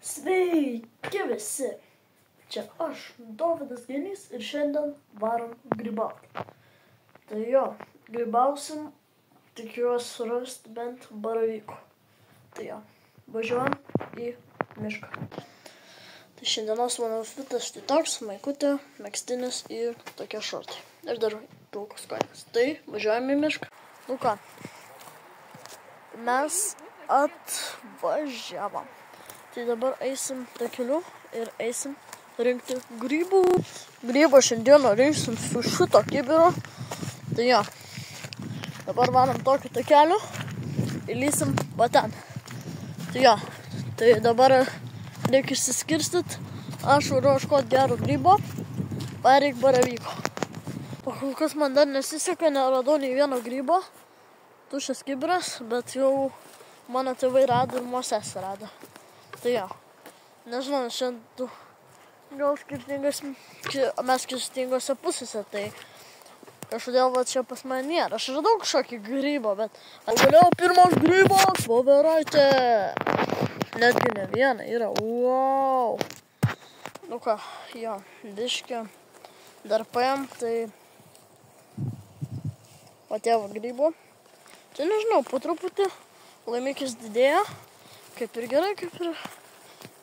Sveiki visi! Čia aš, Dovydas Genys, ir šiandien varom grybauti. Tai jo, grybausim, tikiuosi surasti bent baravykų. Tai jo, važiuojam į mišką. Tai šiandienos mano outfitas tai toks, maikutė, megztinis ir tokie šortai. Ir dar pilkos kojinės. Tai važiuojam į mišką. Nu ką, mes atvažiavom. Tai dabar eisim takeliu ir eisim rinkti grybų. Grybą šiandieną rinksim su šito kibiro. Tai jo, dabar varom tokiu takeliu ir lysim va ten. Tai jo, tai dabar reikia išsiskirstyt. Aš varu ieškoti gero grybo, reik baravyko. O kol kas man dar nesiseka, neradau nei vieno grybo. Tuščias kibiras, bet jau mano tėvai rado ir mano sesė rado. Tai jo, nežinau, šiandien gal mes skirtingose pusėse, tai kažkodėl va čia pas mane nėra. Aš radau kažkokį grybą, bet pagaliau pirmas grybas, voveraitė. Netgi ne viena yra, wow. Nu ką, jo, biškį dar paėm, tai va tėvo grybo. Tai nežinau, po truputį laimikis didėja, kaip ir gerai, kaip ir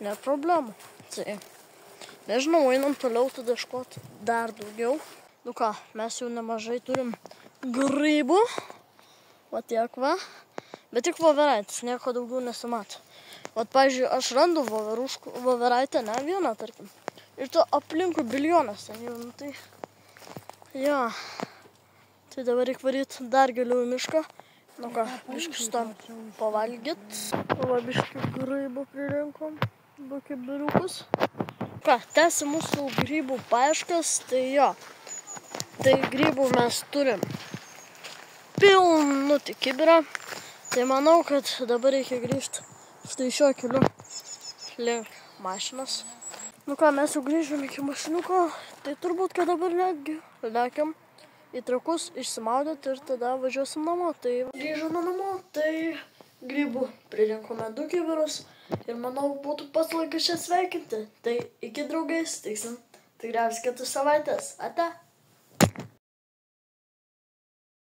ne problemų. Tai nežinau, einam toliau tada ieškoti dar daugiau. Nu ką, mes jau nemažai turim grybų, va tiek va, bet tik voveraitis, nieko daugiau nesimato. Vat, pavyzdžiui, aš randu voveraitę, ne vieną, tarkim. Ir to aplinkui bilijonas ten jau, nu tai, jo. Tai dabar reikia varyti dar giliau į mišką. Nu ką, biškį šitam pavalgyt. Va, biškį grybų pririnkom, du kibiriukus. Ką, tęsim mūsų grybų paieškas, tai jo. Tai grybų mes turim pilnutį kibirą. Tai manau, kad dabar reikia grįžti štai šiuo keliu link mašinos. Nu ką, mes jau grįžom iki mašiniuko, tai turbūt, kad dabar netgi lekiam į trakus, išsimaudėt ir tada važiuosim namo. Tai grįžome namo, tai grybų pririnkome 2 kibirus ir manau būtų pats laikas čia sveikinti. Tai iki draugais, teiksim tikriausiai 4 savaitės. Ate!